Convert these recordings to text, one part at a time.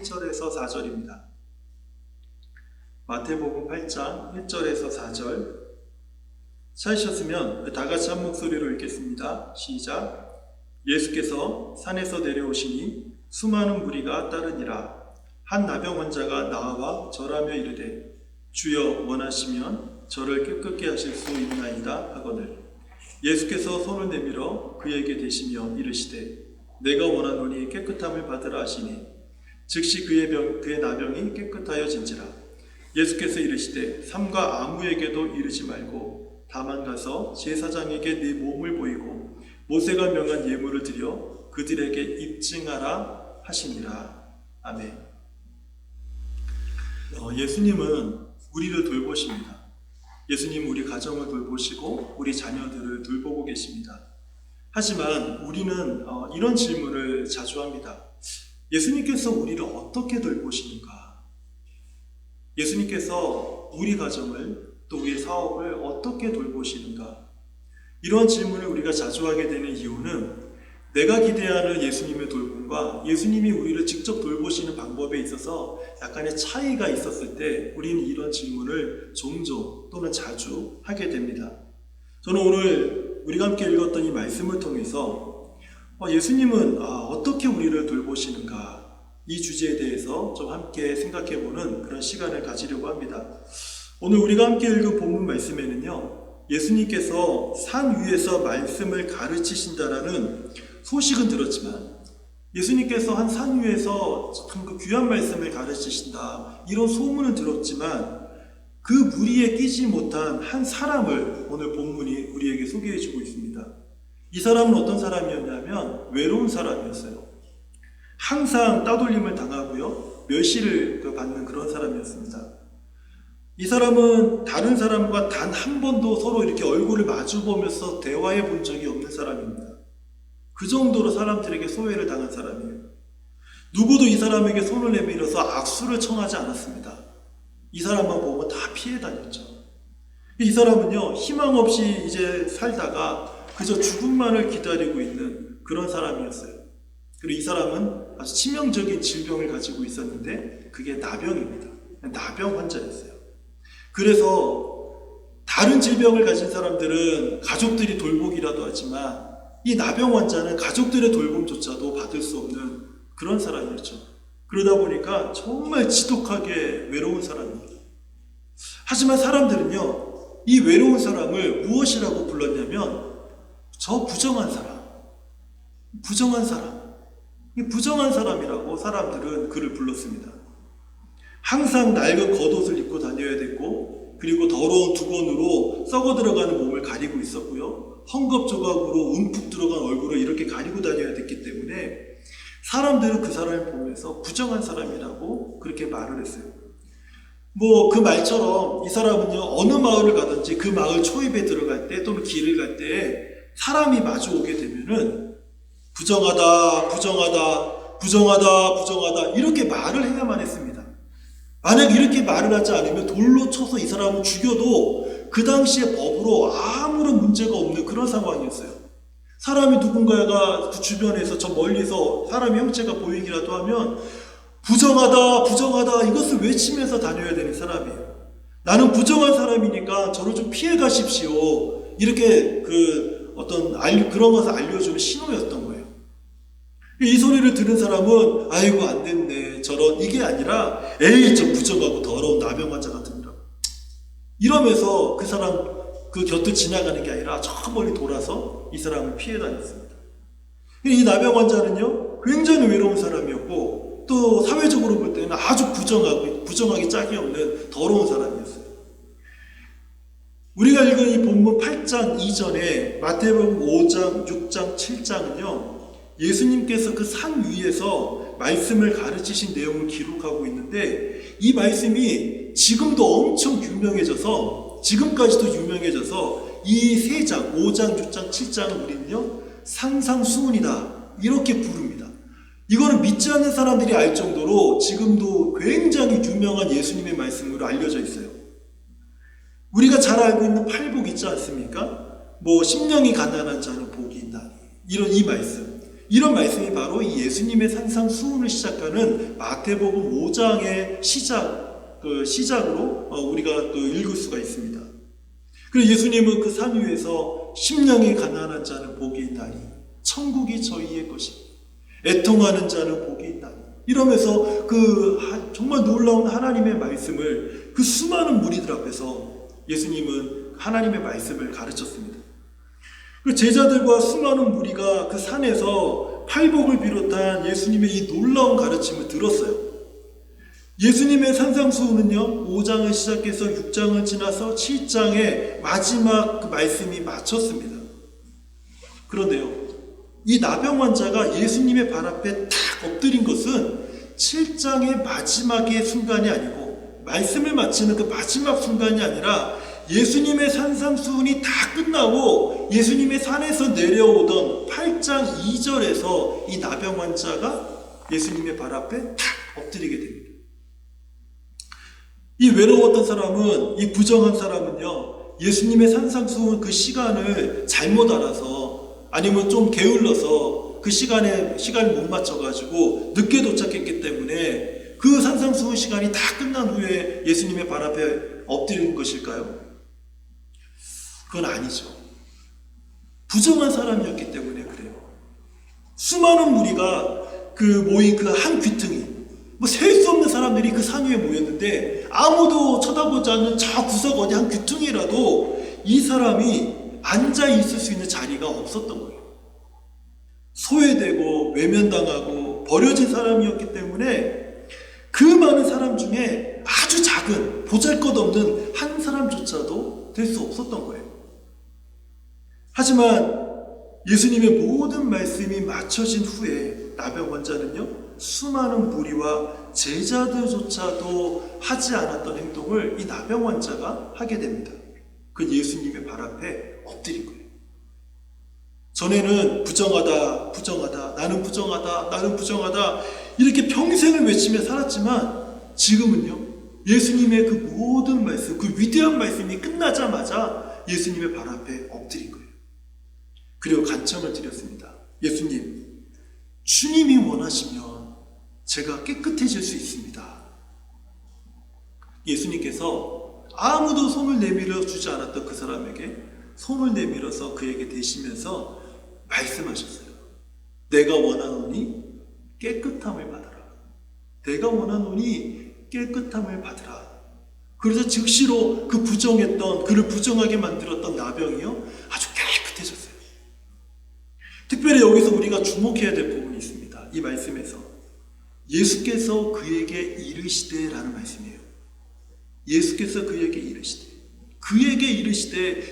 1절에서 4절입니다. 마태복음 8장 1절에서 4절. 찾으셨으면 다 같이 한 목소리로 읽겠습니다. 시작. 예수께서 산에서 내려오시니 수많은 무리가 따르니라. 한 나병 환자가 나와 절하며 이르되 주여 원하시면 저를 깨끗게 하실 수 있나이다 하거늘 예수께서 손을 내밀어 그에게 대시며 이르시되 내가 원하노니 깨끗함을 받으라 하시니 즉시 그의 나병이 깨끗하여진지라. 예수께서 이르시되 삼가 아무에게도 이르지 말고 다만 가서 제사장에게 네 몸을 보이고 모세가 명한 예물을 드려 그들에게 입증하라 하시니라. 아멘. 예수님은 우리를 돌보십니다. 예수님은 우리 가정을 돌보시고 우리 자녀들을 돌보고 계십니다. 하지만 우리는 이런 질문을 자주 합니다. 예수님께서 우리를 어떻게 돌보시는가? 예수님께서 우리 가정을 또 우리의 사업을 어떻게 돌보시는가? 이런 질문을 우리가 자주 하게 되는 이유는 내가 기대하는 예수님의 돌봄과 예수님이 우리를 직접 돌보시는 방법에 있어서 약간의 차이가 있었을 때 우리는 이런 질문을 종종 또는 자주 하게 됩니다. 저는 오늘 우리가 함께 읽었던 이 말씀을 통해서 예수님은 어떻게 우리를 돌보시는가, 이 주제에 대해서 좀 함께 생각해보는 그런 시간을 가지려고 합니다. 오늘 우리가 함께 읽은 본문 말씀에는요, 예수님께서 산 위에서 말씀을 가르치신다라는 소식은 들었지만 예수님께서 한 산 위에서 참 그 귀한 말씀을 가르치신다, 이런 소문은 들었지만 그 무리에 끼지 못한 한 사람을 오늘 본문이 우리에게 소개해주고 있습니다. 이 사람은 어떤 사람이었냐면 외로운 사람이었어요. 항상 따돌림을 당하고요, 멸시를 받는 그런 사람이었습니다. 이 사람은 다른 사람과 단 한 번도 서로 이렇게 얼굴을 마주보면서 대화해 본 적이 없는 사람입니다. 그 정도로 사람들에게 소외를 당한 사람이에요. 누구도 이 사람에게 손을 내밀어서 악수를 청하지 않았습니다. 이 사람만 보면 다 피해 다녔죠. 이 사람은요, 희망 없이 이제 살다가 그저 죽음만을 기다리고 있는 그런 사람이었어요. 그리고 이 사람은 아주 치명적인 질병을 가지고 있었는데 그게 나병입니다. 나병 환자였어요. 그래서 다른 질병을 가진 사람들은 가족들이 돌보기라도 하지만 이 나병 환자는 가족들의 돌봄조차도 받을 수 없는 그런 사람이었죠. 그러다 보니까 정말 지독하게 외로운 사람입니다. 하지만 사람들은요, 이 외로운 사람을 무엇이라고 불렀냐면 저 부정한 사람, 이 부정한 사람이라고 사람들은 그를 불렀습니다. 항상 낡은 겉옷을 입고 다녀야 됐고, 그리고 더러운 두건으로 썩어 들어가는 몸을 가리고 있었고요, 헝겊 조각으로 움푹 들어간 얼굴을 이렇게 가리고 다녀야 됐기 때문에 사람들은 그 사람을 보면서 부정한 사람이라고 그렇게 말을 했어요. 그 말처럼 이 사람은요, 어느 마을을 가든지 그 마을 초입에 들어갈 때 또는 길을 갈 때 사람이 마주 오게 되면은 부정하다 이렇게 말을 해야만 했습니다. 만약 이렇게 말을 하지 않으면 돌로 쳐서 이 사람을 죽여도 그 당시의 법으로 아무런 문제가 없는 그런 상황이었어요. 사람이 누군가가 그 주변에서 저 멀리서 사람의 형체가 보이기라도 하면 부정하다 이것을 외치면서 다녀야 되는 사람이에요. 나는 부정한 사람이니까 저를 좀 피해 가십시오, 이렇게 그런 것을 알려주는 신호였던 거예요. 이 소리를 들은 사람은 아이고 안 됐네 저런, 이게 아니라 에이 저 부정하고 더러운 나병 환자 같은 이라고 이러면서 그 사람 그 곁을 지나가는 게 아니라 저 멀리 돌아서 이 사람을 피해 다녔습니다. 이 나병 환자는요, 굉장히 외로운 사람이었고 또 사회적으로 볼 때는 아주 부정하기 짝이 없는 더러운 사람이었어요. 우리가 읽은 이 본문 8장 이전에 마태복음 5장, 6장, 7장은요, 예수님께서 그 산 위에서 말씀을 가르치신 내용을 기록하고 있는데 이 말씀이 지금도 엄청 유명해져서, 지금까지도 유명해져서 이 세 장, 5장, 6장, 7장을 우리는요, 산상수훈이다 이렇게 부릅니다. 이거는 믿지 않는 사람들이 알 정도로 지금도 굉장히 유명한 예수님의 말씀으로 알려져 있어요. 우리가 잘 알고 있는 팔복 있지 않습니까? 심령이 가난한 자는 복이 있나니, 이런 이 말씀, 이런 말씀이 바로 이 예수님의 산상수훈을 시작하는 마태복음 5장의 시작으로 우리가 또 읽을 수가 있습니다. 그리고 예수님은 그 산 위에서 심령이 가난한 자는 복이 있나니 천국이 저희의 것이고 애통하는 자는 복이 있나니 이러면서 정말 놀라운 하나님의 말씀을 그 수많은 무리들 앞에서 예수님은 하나님의 말씀을 가르쳤습니다. 그 제자들과 수많은 무리가 그 산에서 팔복을 비롯한 예수님의 이 놀라운 가르침을 들었어요. 예수님의 산상수훈은요 5장을 시작해서 6장을 지나서 7장의 마지막 그 말씀이 마쳤습니다. 그런데요 이 나병 환자가 예수님의 발 앞에 탁 엎드린 것은 7장의 마지막의 순간이 아니고 말씀을 마치는 그 마지막 순간이 아니라 예수님의 산상수훈이 다 끝나고 예수님의 산에서 내려오던 8장 2절에서 이 나병 환자가 예수님의 발 앞에 탁 엎드리게 됩니다. 이 외로웠던 사람은, 이 부정한 사람은요 예수님의 산상수훈 그 시간을 잘못 알아서 아니면 좀 게을러서 그 시간을 못 맞춰가지고 늦게 도착했기 때문에 그 산상수훈 시간이 다 끝난 후에 예수님의 발 앞에 엎드리는 것일까요? 그건 아니죠. 부정한 사람이었기 때문에 그래요. 수많은 무리가 모인 그 한 귀퉁이, 셀 수 없는 사람들이 그 산 위에 모였는데 아무도 쳐다보지 않는 저 구석 어디 한 귀퉁이라도 이 사람이 앉아 있을 수 있는 자리가 없었던 거예요. 소외되고 외면당하고 버려진 사람이었기 때문에 그 많은 사람 중에 아주 작은 보잘것없는 한 사람조차도 될 수 없었던 거예요. 하지만 예수님의 모든 말씀이 맞춰진 후에 나병 환자는요 수많은 무리와 제자들조차도 하지 않았던 행동을 이 나병 환자가 하게 됩니다. 그 예수님의 발 앞에 엎드린 거예요. 전에는 부정하다, 나는 부정하다 이렇게 평생을 외치며 살았지만 지금은요 예수님의 그 모든 말씀, 그 위대한 말씀이 끝나자마자 예수님의 발 앞에 엎드린 거예요. 그리고 간청을 드렸습니다. 예수님, 주님이 원하시면 제가 깨끗해질 수 있습니다. 예수님께서 아무도 손을 내밀어 주지 않았던 그 사람에게 손을 내밀어서 그에게 대시면서 말씀하셨어요. 내가 원하노니 깨끗함을 받아라. 내가 원하노니 깨끗함을 받으라. 그래서 즉시로 그 그를 부정하게 만들었던 나병이요 아주 깨끗해졌어요. 특별히 여기서 우리가 주목해야 될 부분이 있습니다. 이 말씀에서 예수께서 그에게 이르시되 라는 말씀이에요. 예수께서 그에게 이르시되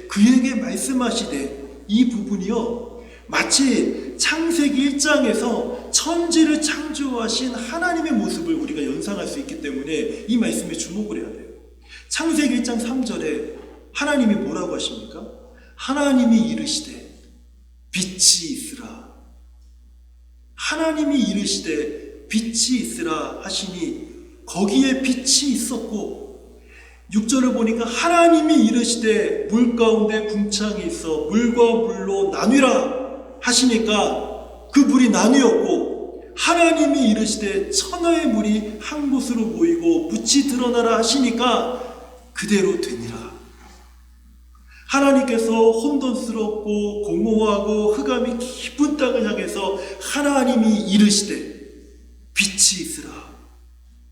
그에게 말씀하시되 이 부분이요 마치 창세기 1장에서 천지를 창조하신 하나님의 모습을 우리가 연상할 수 있기 때문에 이 말씀에 주목을 해야 돼요. 창세기 1장 3절에 하나님이 뭐라고 하십니까? 하나님이 이르시되 빛이 있으라. 하나님이 이르시되 빛이 있으라 하시니 거기에 빛이 있었고 6절을 보니까 하나님이 이르시되 물 가운데 궁창이 있어 물과 물로 나뉘라 하시니까 그 물이 나뉘었고 하나님이 이르시되 천하의 물이 한 곳으로 모이고 묻이 드러나라 하시니까 그대로 되니라. 하나님께서 혼돈스럽고 공허하고 흑암이 깊은 땅을 향해서 하나님이 이르시되 빛이 있으라.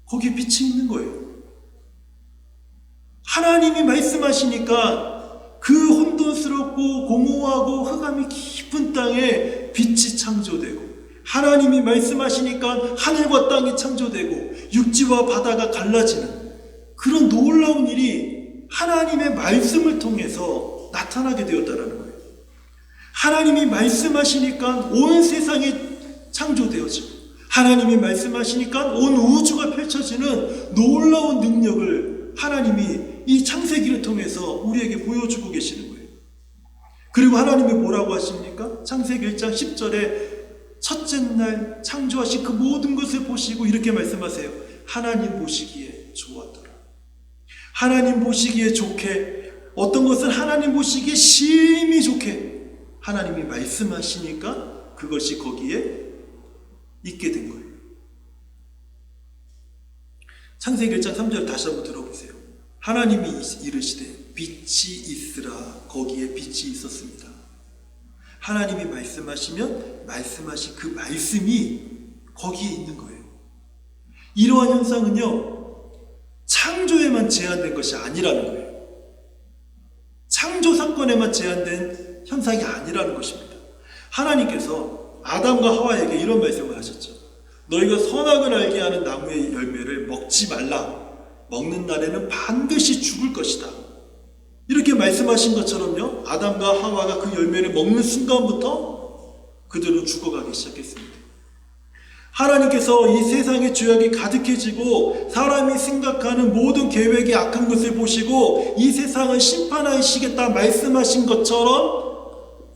거기에 빛이 있는 거예요. 하나님이 말씀하시니까 그 혼돈스럽고 공허하고 흑암이 깊은 땅에 빛이 창조되고 하나님이 말씀하시니까 하늘과 땅이 창조되고 육지와 바다가 갈라지는 그런 놀라운 일이 하나님의 말씀을 통해서 나타나게 되었다는 거예요. 하나님이 말씀하시니까 온 세상이 창조되어지고 하나님이 말씀하시니까 온 우주가 펼쳐지는 놀라운 능력을 하나님이 이 창세기를 통해서 우리에게 보여주고 계시는 거예요. 그리고 하나님이 뭐라고 하십니까? 창세기 1장 10절에 첫째 날 창조하신 그 모든 것을 보시고 이렇게 말씀하세요. 하나님 보시기에 좋았더라. 하나님 보시기에 좋게, 어떤 것은 하나님 보시기에 심히 좋게 하나님이 말씀하시니까 그것이 거기에 있게 된 거예요. 창세기 1장 3절 다시 한번 들어보세요. 하나님이 이르시되 빛이 있으라. 거기에 빛이 있었습니다. 하나님이 말씀하시면 말씀하신 그 말씀이 거기에 있는 거예요. 이러한 현상은요, 창조에만 제한된 것이 아니라는 거예요. 창조 사건에만 제한된 현상이 아니라는 것입니다. 하나님께서 아담과 하와에게 이런 말씀을 하셨죠. 너희가 선악을 알게 하는 나무의 열매를 먹지 말라. 먹는 날에는 반드시 죽을 것이다. 이렇게 말씀하신 것처럼요, 아담과 하와가 그 열매를 먹는 순간부터 그들은 죽어가기 시작했습니다. 하나님께서 이 세상의 죄악이 가득해지고 사람이 생각하는 모든 계획이 악한 것을 보시고 이 세상을 심판하시겠다 말씀하신 것처럼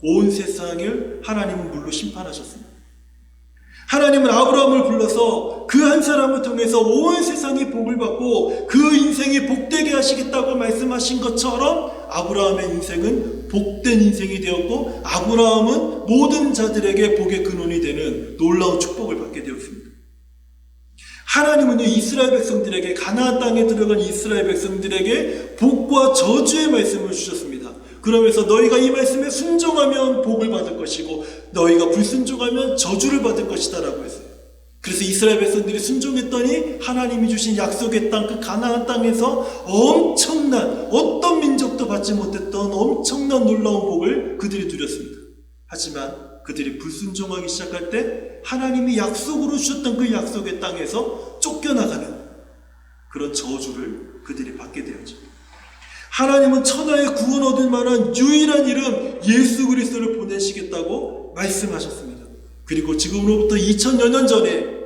온 세상을 하나님은 물로 심판하셨습니다. 하나님은 아브라함을 불러서 그 한 사람을 통해서 온 세상이 복을 받고 그 인생이 복되게 하시겠다고 말씀하신 것처럼 아브라함의 인생은 복된 인생이 되었고 아브라함은 모든 자들에게 복의 근원이 되는 놀라운 축복을 받게 되었습니다. 하나님은요, 이스라엘 백성들에게, 가나안 땅에 들어간 이스라엘 백성들에게 복과 저주의 말씀을 주셨습니다. 그러면서 너희가 이 말씀에 순종하면 복을 받을 것이고 너희가 불순종하면 저주를 받을 것이다 라고 했어요. 그래서 이스라엘 백성들이 순종했더니 하나님이 주신 약속의 땅, 그 가나안 땅에서 엄청난, 어떤 민족도 받지 못했던 엄청난 놀라운 복을 그들이 누렸습니다. 하지만 그들이 불순종하기 시작할 때 하나님이 약속으로 주셨던 그 약속의 땅에서 쫓겨나가는 그런 저주를 그들이 받게 되었죠. 하나님은 천하의 구원 얻을 만한 유일한 이름 예수 그리스도를 보내시겠다고 말씀하셨습니다. 그리고 지금으로부터 2000여 년 전에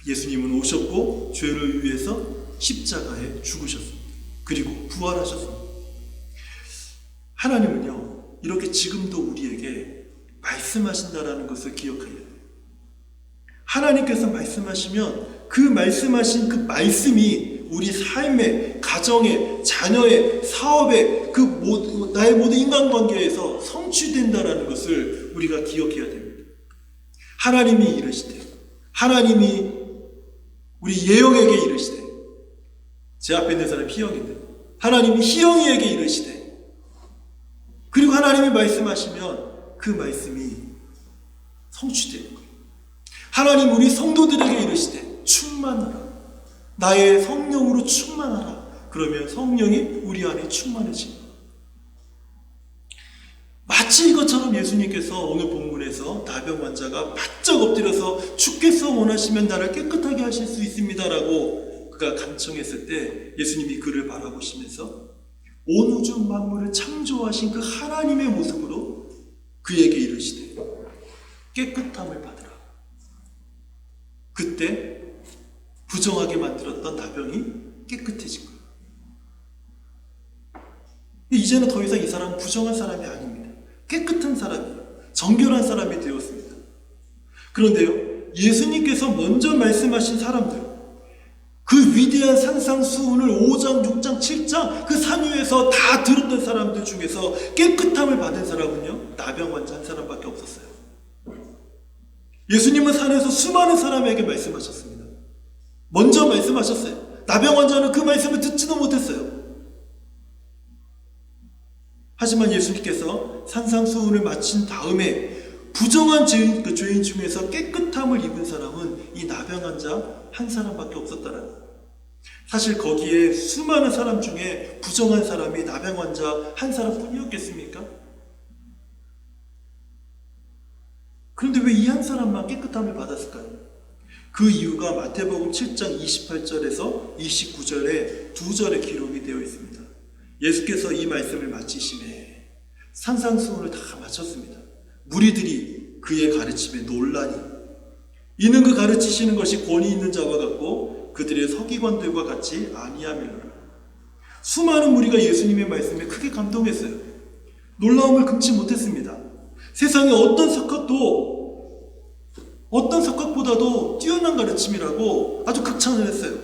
예수님은 오셨고 죄를 위해서 십자가에 죽으셨습니다. 그리고 부활하셨습니다. 하나님은요, 이렇게 지금도 우리에게 말씀하신다라는 것을 기억해야 돼요. 하나님께서 말씀하시면 그 말씀하신 그 말씀이 우리 삶의, 가정의, 자녀의, 사업의, 나의 모든 인간관계에서 성취된다라는 것을 우리가 기억해야 됩니다. 하나님이 이르시되, 하나님이 우리 예영에게 이르시되, 제 앞에 있는 사람이 희영인데 하나님이 희영이에게 이르시되, 그리고 하나님이 말씀하시면 그 말씀이 성취되는 거예요. 하나님 우리 성도들에게 이르시되 충만하라. 나의 성령으로 충만하라. 그러면 성령이 우리 안에 충만해집니다. 마치 이것처럼 예수님께서 오늘 본문에서 나병 환자가 바짝 엎드려서 주께서 원하시면 나를 깨끗하게 하실 수 있습니다라고 그가 간청했을 때 예수님이 그를 바라보시면서 온 우주 만물을 창조하신 그 하나님의 모습으로 그에게 이르시되 깨끗함을 받으라. 그때 부정하게 만들었던 나병이 깨끗해진 거예요. 이제는 더 이상 이 사람은 부정한 사람이 아닙니다. 깨끗한 사람이에요. 정결한 사람이 되었습니다. 그런데요, 예수님께서 먼저 말씀하신 사람들, 그 위대한 산상수훈을 5장, 6장, 7장 그 산 위에서 다 들었던 사람들 중에서 깨끗함을 받은 사람은요, 나병 환자 한 사람밖에 없었어요. 예수님은 산에서 수많은 사람에게 말씀하셨습니다. 먼저 말씀하셨어요. 나병 환자는 그 말씀을 듣지도 못했어요. 하지만 예수님께서 산상수훈을 마친 다음에 부정한 죄인 중에서 깨끗함을 입은 사람은 이 나병 환자 한 사람밖에 없었다는 거예요. 사실 거기에 수많은 사람 중에 부정한 사람이 나병 환자 한 사람뿐이었겠습니까? 그런데 왜 이 한 사람만 깨끗함을 받았을까요? 그 이유가 마태복음 7장 28절에서 29절에 두 절에 기록이 되어 있습니다. 예수께서 이 말씀을 마치시매 산상수훈을 다 마쳤습니다. 무리들이 그의 가르침에 놀라니 이는 그 가르치시는 것이 권위 있는 자와 같고 그들의 서기관들과 같이 아니함이로라. 수많은 무리가 예수님의 말씀에 크게 감동했어요. 놀라움을 금치 못했습니다. 세상에 어떤 석학보다도 뛰어난 가르침이라고 아주 극찬을 했어요.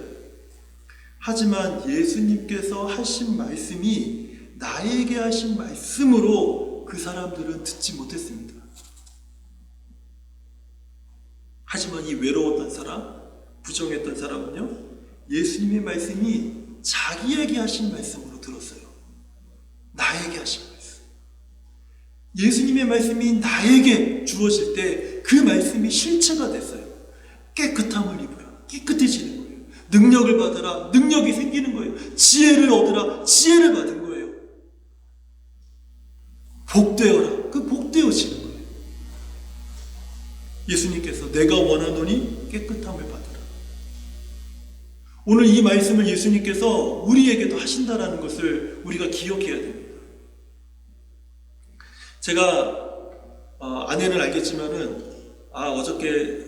하지만 예수님께서 하신 말씀이 나에게 하신 말씀으로 그 사람들은 듣지 못했습니다. 하지만 이 외로웠던 사람, 부정했던 사람은요, 예수님의 말씀이 자기에게 하신 말씀으로 들었어요. 나에게 하신 말씀. 예수님의 말씀이 나에게 주어질 때 그 말씀이 실체가 됐어요. 깨끗함을 입어라. 깨끗해지는 거예요. 능력을 받으라. 능력이 생기는 거예요. 지혜를 얻으라. 지혜를 받은 거예요. 복되어라. 그 복되어지는 거예요. 예수님께서 내가 원하노니 깨끗함을 받으라. 오늘 이 말씀을 예수님께서 우리에게도 하신다라는 것을 우리가 기억해야 됩니다. 제가 아내는 알겠지만은 어저께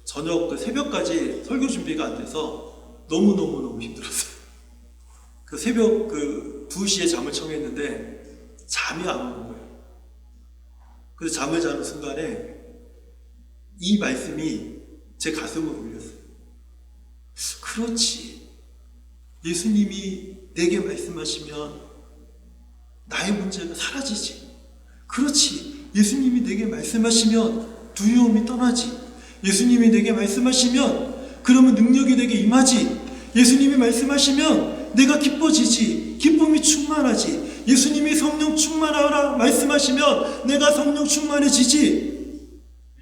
저녁 그 새벽까지 설교 준비가 안 돼서 너무 힘들었어요. 그 새벽 2시에 잠을 청했는데 잠이 안 오는 거예요. 그래서 잠을 자는 순간에 이 말씀이 제 가슴을 울렸어요. 그렇지. 예수님이 내게 말씀하시면 나의 문제가 사라지지. 그렇지. 예수님이 내게 말씀하시면 두려움이 떠나지. 예수님이 내게 말씀하시면 그러면 능력이 내게 임하지. 예수님이 말씀하시면 내가 기뻐지지. 기쁨이 충만하지. 예수님이 성령 충만하라 말씀하시면 내가 성령 충만해지지.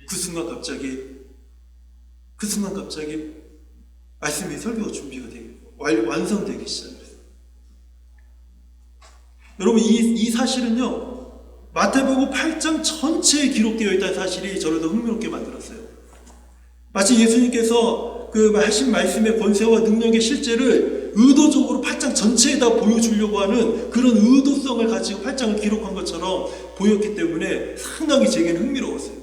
그 순간 갑자기 말씀이 설교가 준비가 되고 완성되기 시작했어요. 여러분 이 사실은요, 마태복음 8장 전체에 기록되어 있다는 사실이 저를 더 흥미롭게 만들었어요. 마치 예수님께서 그 하신 말씀의 권세와 능력의 실제를 의도적으로 8장 전체에다 보여주려고 하는 그런 의도성을 가지고 8장을 기록한 것처럼 보였기 때문에 상당히 제게는 흥미로웠어요.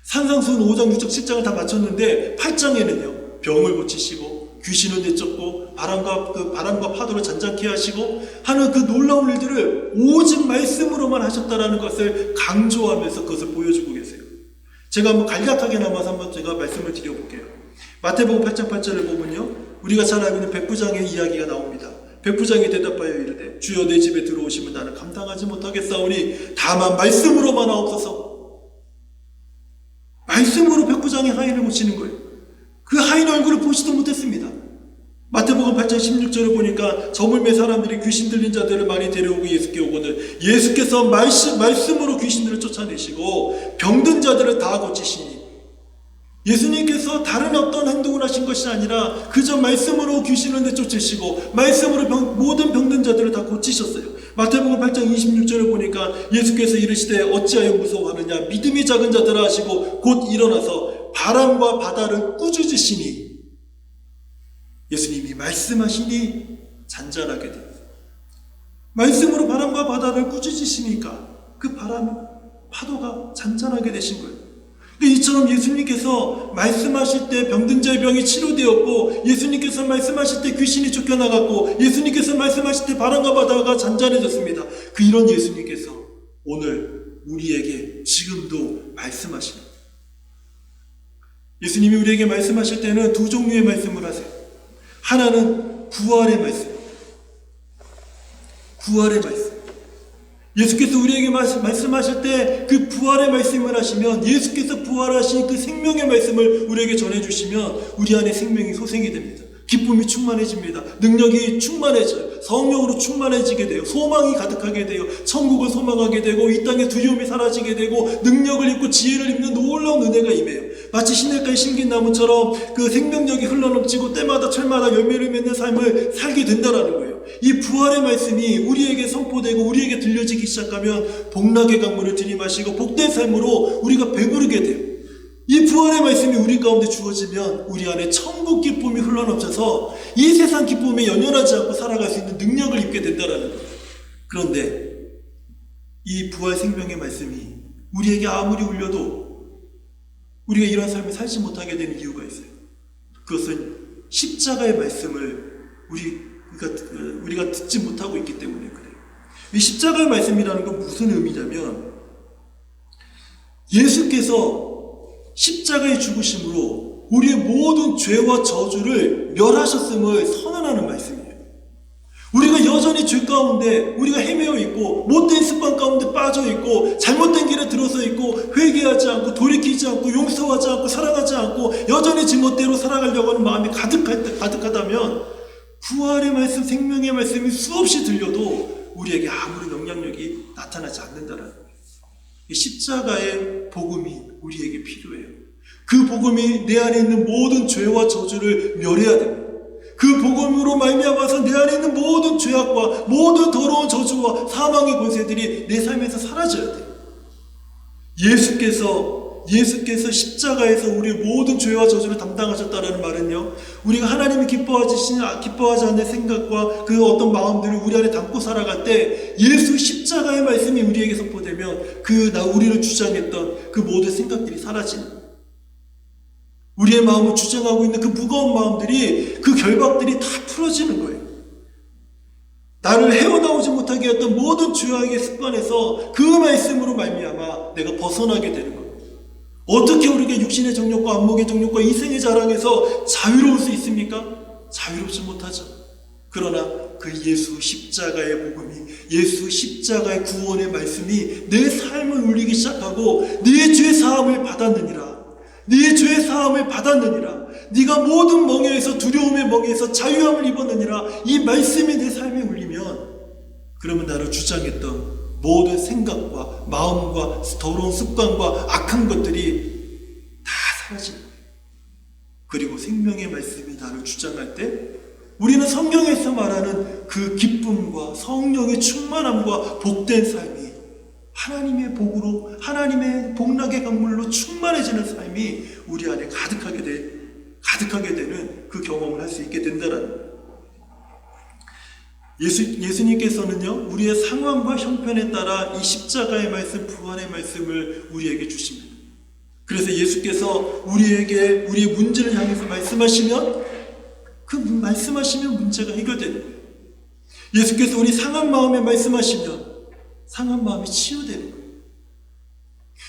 산상수훈 5장, 6장, 7장을 다 마쳤는데 8장에는요, 병을 고치시고 귀신을 내쫓고 바람과 파도를 잔잔케 하시고 하는 그 놀라운 일들을 오직 말씀으로만 하셨다라는 것을 강조하면서 그것을 보여주고 계세요. 제가 한번 간략하게 남아서 한번 제가 말씀을 드려볼게요. 마태복음 8장 8절을 보면요, 우리가 잘 알고 있는 백부장의 이야기가 나옵니다. 백부장이 대답하여 이르되 주여 내 집에 들어오시면 나는 감당하지 못하겠사오니 다만 말씀으로만 하옵소서. 말씀으로 백부장의 하인을 고치는 거예요. 그 하인 얼굴을 보지도 못했습니다. 마태복음 8장 16절을 보니까 저물매 사람들이 귀신 들린 자들을 많이 데려오고 예수께 오거늘 예수께서 말씀으로 귀신들을 쫓아내시고 병든 자들을 다 고치시니, 예수님께서 다른 어떤 행동을 하신 것이 아니라 그저 말씀으로 귀신을 내쫓으시고 말씀으로 모든 병든 자들을 다 고치셨어요. 마태복음 8장 26절을 보니까 예수께서 이르시되 어찌하여 무서워하느냐 믿음이 작은 자들아 하시고 곧 일어나서 바람과 바다를 꾸짖으시니, 예수님이 말씀하시니 잔잔하게 됩니다. 말씀으로 바람과 바다를 꾸짖으시니까 그 파도가 잔잔하게 되신 거예요. 이처럼 예수님께서 말씀하실 때 병든 자의 병이 치료되었고, 예수님께서 말씀하실 때 귀신이 쫓겨나갔고, 예수님께서 말씀하실 때 바람과 바다가 잔잔해졌습니다. 이런 예수님께서 오늘 우리에게 지금도 말씀하십니다. 예수님이 우리에게 말씀하실 때는 두 종류의 말씀을 하세요. 하나는 부활의 말씀. 부활의 말씀. 예수께서 우리에게 말씀하실 때 그 부활의 말씀을 하시면, 예수께서 부활하신 그 생명의 말씀을 우리에게 전해주시면 우리 안에 생명이 소생이 됩니다. 기쁨이 충만해집니다. 능력이 충만해져요. 성령으로 충만해지게 돼요. 소망이 가득하게 돼요. 천국을 소망하게 되고 이 땅의 두려움이 사라지게 되고 능력을 입고 지혜를 입는 놀라운 은혜가 임해요. 마치 시냇가에 심긴 나무처럼 그 생명력이 흘러넘치고 때마다 철마다 열매를 맺는 삶을 살게 된다는 거예요. 이 부활의 말씀이 우리에게 선포되고 우리에게 들려지기 시작하면 복락의 강물을 들이마시고 복된 삶으로 우리가 배부르게 돼요. 이 부활의 말씀이 우리 가운데 주어지면 우리 안에 천국 기쁨이 흘러넘쳐서 이 세상 기쁨에 연연하지 않고 살아갈 수 있는 능력을 입게 된다는 거예요. 그런데 이 부활 생명의 말씀이 우리에게 아무리 울려도 우리가 이런 삶을 살지 못하게 되는 이유가 있어요. 그것은 십자가의 말씀을 우리가 듣지 못하고 있기 때문에 그래요. 이 십자가의 말씀이라는 건 무슨 의미냐면, 예수께서 십자가의 죽으심으로 우리의 모든 죄와 저주를 멸하셨음을 선언하는 말씀이에요. 우리가 여전히 죄 가운데 우리가 헤매어 있고 못된 습관 가운데 빠져 있고 잘못된 길에 들어서 있고 회개하지 않고 돌이키지 않고 용서하지 않고 사랑하지 않고 여전히 지멋대로 살아가려고 하는 마음이 가득하다면 부활의 말씀, 생명의 말씀이 수없이 들려도 우리에게 아무런 영향력이 나타나지 않는다는 거예요. 십자가의 복음이 우리에게 필요해요. 그 복음이 내 안에 있는 모든 죄와 저주를 멸해야 됩니다. 그 복음으로 말미암아서 내 안에 있는 모든 죄악과 모든 더러운 저주와 사망의 권세들이 내 삶에서 사라져야 돼요. 예수께서 십자가에서 우리의 모든 죄와 저주를 담당하셨다는 말은요, 우리가 하나님이 기뻐하지 않는 생각과 그 어떤 마음들을 우리 안에 담고 살아갈 때 예수 십자가의 말씀이 우리에게 선포되면 우리를 주장했던 그 모든 생각들이 사라지는 거예요. 우리의 마음을 주장하고 있는 그 무거운 마음들이, 그 결박들이 다 풀어지는 거예요. 나를 헤어나오지 못하게 했던 모든 죄악의 습관에서 그 말씀으로 말미암아 내가 벗어나게 되는 거예요. 어떻게 우리가 육신의 정욕과 안목의 정욕과 이생의 자랑에서 자유로울 수 있습니까? 자유롭지 못하죠. 그러나 그 예수 십자가의 복음이, 예수 십자가의 구원의 말씀이 내 삶을 울리기 시작하고 네 죄 사함을 받았느니라, 네 죄 사함을 받았느니라, 네가 모든 멍에에서, 두려움의 멍에에서 자유함을 입었느니라, 이 말씀이 내 삶에 울리면, 그러면 나를 주장했던 모든 생각과 마음과 더러운 습관과 악한 것들이 다 사라지는 거예요. 그리고 생명의 말씀이 나를 주장할 때 우리는 성경에서 말하는 그 기쁨과 성령의 충만함과 복된 삶이, 하나님의 복으로, 하나님의 복락의 강물로 충만해지는 삶이 우리 안에 가득하게 되는 그 경험을 할 수 있게 된다는 거예요. 예수님께서는요, 우리의 상황과 형편에 따라 이 십자가의 말씀, 부활의 말씀을 우리에게 주십니다. 그래서 예수께서 우리의 문제를 향해서 말씀하시면 문제가 해결되는 거예요. 예수께서 우리 상한 마음에 말씀하시면 상한 마음이 치유되는 거예요.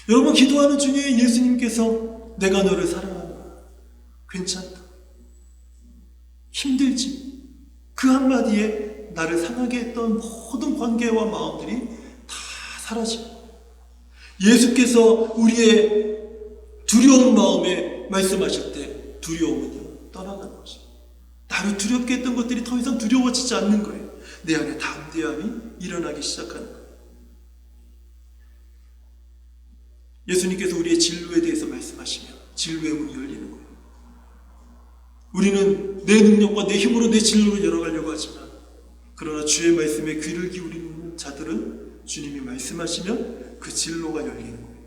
여러분, 기도하는 중에 예수님께서 내가 너를 사랑한다, 괜찮다, 힘들지, 그 한마디에 나를 상하게 했던 모든 관계와 마음들이 다 사라지고, 예수께서 우리의 두려운 마음에 말씀하실 때 두려움은요, 떠나가는 것입니다. 나를 두렵게 했던 것들이 더 이상 두려워지지 않는 거예요. 내 안에 담대함이 일어나기 시작하는 거예요. 예수님께서 우리의 진로에 대해서 말씀하시면 진로의 문이 열리는 거예요. 우리는 내 능력과 내 힘으로 내 진로를 열어가려고 하지만, 그러나 주의 말씀에 귀를 기울이는 자들은 주님이 말씀하시면 그 진로가 열리는 거예요.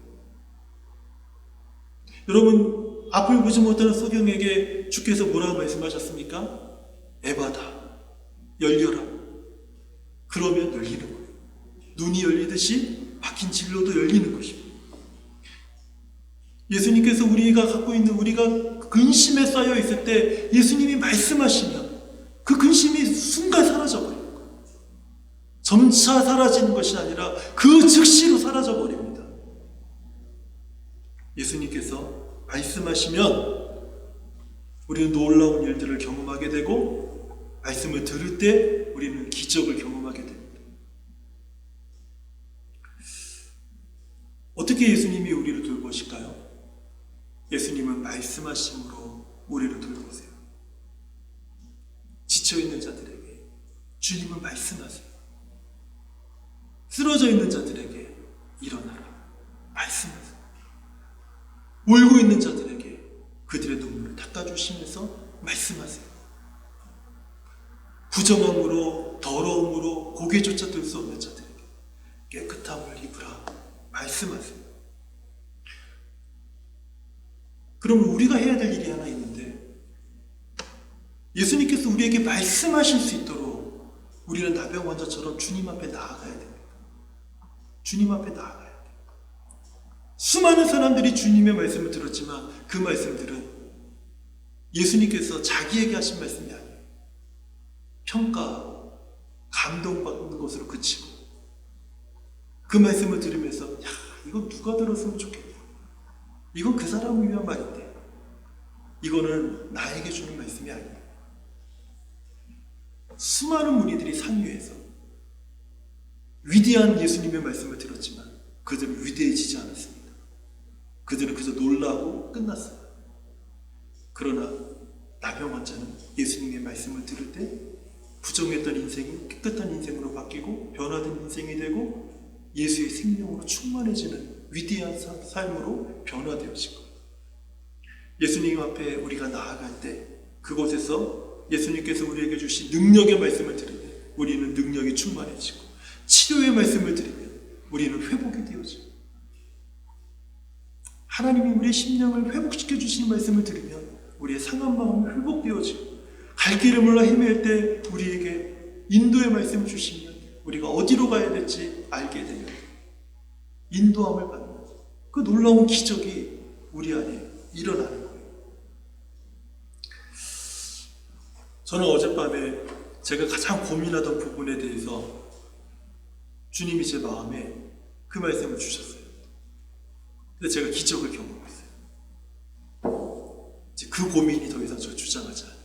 여러분, 앞을 보지 못하는 소경에게 주께서 뭐라고 말씀하셨습니까? 에바다, 열려라. 그러면 열리는 거예요. 눈이 열리듯이 막힌 진로도 열리는 것입니다. 예수님께서 우리가 근심에 쌓여 있을 때 예수님이 말씀하시면 그 근심이 순간 사라져버려요. 점차 사라지는 것이 아니라 그 즉시로 사라져버립니다. 예수님께서 말씀하시면 우리는 놀라운 일들을 경험하게 되고, 말씀을 들을 때 우리는 기적을 경험하게 됩니다. 어떻게 예수님이 우리를 돌보실까요? 예수님은 말씀하심으로 우리를 돌보세요. 지쳐있는 자들에게 주님은 말씀하세요. 쓰러져 있는 자들에게 일어나라, 말씀하세요. 울고 있는 자들에게 그들의 눈물을 닦아주시면서 말씀하세요. 부정함으로, 더러움으로 고개조차 들 수 없는 자들에게 깨끗함을 입으라, 말씀하세요. 그러면 우리가 해야 될 일이 하나 있는데, 예수님께서 우리에게 말씀하실 수 있도록 우리는 나병 환자처럼 주님 앞에 나아가야 됩니다. 주님 앞에 나아가야 돼요. 수많은 사람들이 주님의 말씀을 들었지만 그 말씀들은 예수님께서 자기에게 하신 말씀이 아니에요. 평가하고 감동받는 것으로 그치고, 그 말씀을 들으면서 이건 누가 들었으면 좋겠다, 이건 그 사람을 위한 말인데, 이거는 나에게 주는 말씀이 아니에요. 수많은 무리들이 산 위에서 위대한 예수님의 말씀을 들었지만 그들은 위대해지지 않았습니다. 그들은 그저 놀라고 끝났어요. 그러나 나병 환자는 예수님의 말씀을 들을 때 부정했던 인생이 깨끗한 인생으로 바뀌고 변화된 인생이 되고 예수의 생명으로 충만해지는 위대한 삶으로 변화되어진 거예요. 예수님 앞에 우리가 나아갈 때 그곳에서 예수님께서 우리에게 주신 능력의 말씀을 들으면 우리는 능력이 충만해지고, 치료의 말씀을 들으면 우리는 회복이 되어지고, 하나님이 우리의 심령을 회복시켜 주시는 말씀을 들으면 우리의 상한 마음이 회복되어지고, 갈 길을 몰라 헤맬 때 우리에게 인도의 말씀을 주시면 우리가 어디로 가야 될지 알게 되는 인도함을 받는 그 놀라운 기적이 우리 안에 일어나는 거예요. 저는 어젯밤에 제가 가장 고민하던 부분에 대해서 주님이 제 마음에 그 말씀을 주셨어요. 근데 제가 기적을 경험했어요. 이제 그 고민이 더 이상 저를 주장하지 않아요.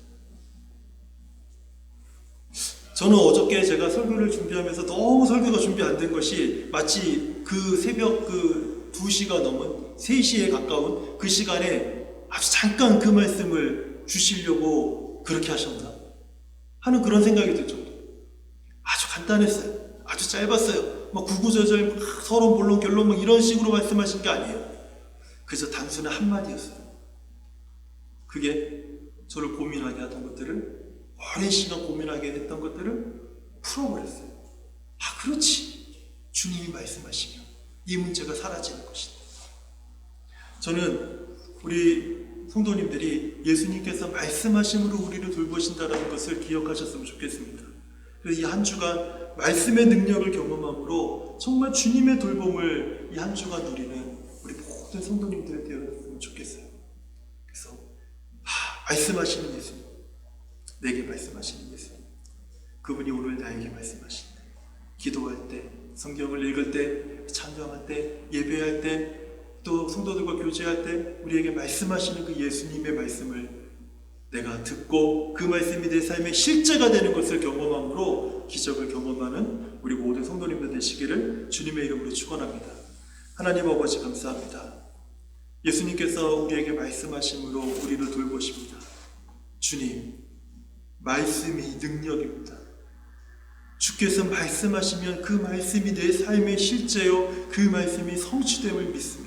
저는 어저께 제가 설교를 준비하면서 너무 설교가 준비 안 된 것이 마치 그 새벽 그 2시가 넘은 3시에 가까운 그 시간에 아주 잠깐 그 말씀을 주시려고 그렇게 하셨나 하는 그런 생각이 들 정도. 아주 간단했어요. 아주 짧았어요. 막 구구절절 서론 본론 결론 막 이런 식으로 말씀하신 게 아니에요. 그래서 단순한 한마디였어요. 그게 저를 고민하게 하던 것들을, 오랜 시간 고민하게 했던 것들을 풀어버렸어요. 아, 그렇지. 주님이 말씀하시면 이 문제가 사라지는 것이다. 저는 우리 성도님들이 예수님께서 말씀하심으로 우리를 돌보신다는 것을 기억하셨으면 좋겠습니다. 그래서 이 한 주간 말씀의 능력을 경험함으로 정말 주님의 돌봄을 이 한 주간 누리는 우리 모든 성도님들 되었으면 좋겠어요. 그래서 말씀하시는 예수님, 내게 말씀하시는 예수님, 그분이 오늘 나에게 말씀하시는, 기도할 때, 성경을 읽을 때, 찬양할 때, 예배할 때, 또 성도들과 교제할 때 우리에게 말씀하시는 그 예수님의 말씀을 내가 듣고 그 말씀이 내 삶의 실제가 되는 것을 경험함으로 기적을 경험하는 우리 모든 성도님들 되시기를 주님의 이름으로 축원합니다. 하나님 아버지 감사합니다. 예수님께서 우리에게 말씀하심으로 우리를 돌보십니다. 주님, 말씀이 능력입니다. 주께서 말씀하시면 그 말씀이 내 삶의 실제요, 그 말씀이 성취됨을 믿습니다.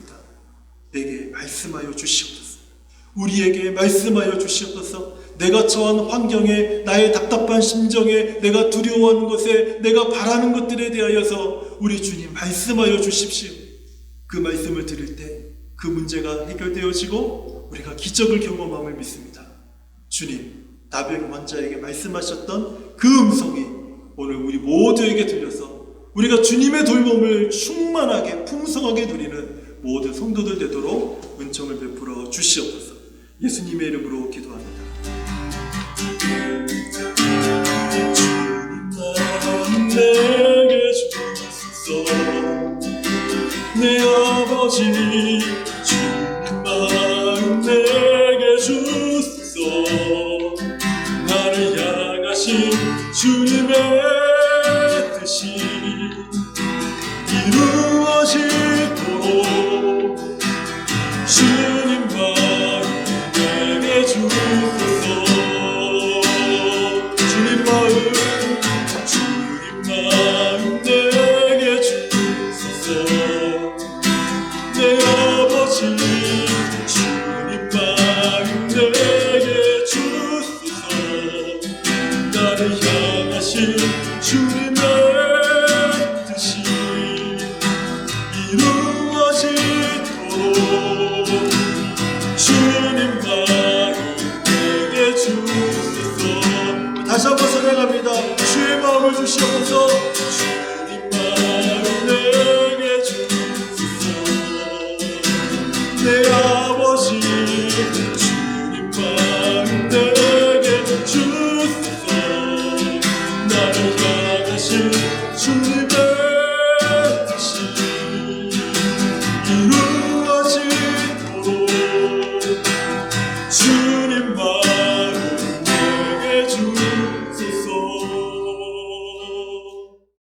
내게 말씀하여 주시옵소서. 우리에게 말씀하여 주시옵소서. 내가 처한 환경에, 나의 답답한 심정에, 내가 두려워하는 것에, 내가 바라는 것들에 대하여서 우리 주님 말씀하여 주십시오. 그 말씀을 들을 때 그 문제가 해결되어지고 우리가 기적을 경험함을 믿습니다. 주님, 나병 환자에게 말씀하셨던 그 음성이 오늘 우리 모두에게 들려서 우리가 주님의 돌봄을 충만하게 풍성하게 누리는 모든 성도들 되도록 은총을 베풀어 주시옵소서. 예수님의 이름으로 기도합니다. 주님만 내게 주소서. 내 아버지 주님만 내게 주소서. 나를 향하신 주님의 뜻이 이루어지도록 주님만 내게 주소서. 주님 마음 내게 주소서. 내 아버지 주님 마음 내게 주소서. 나를 향하신 주님의 뜻이 이루어지도록 주님 마음 내게 주소서. 다시 한번 선행합니다. 주의 마음을 주시옵소서.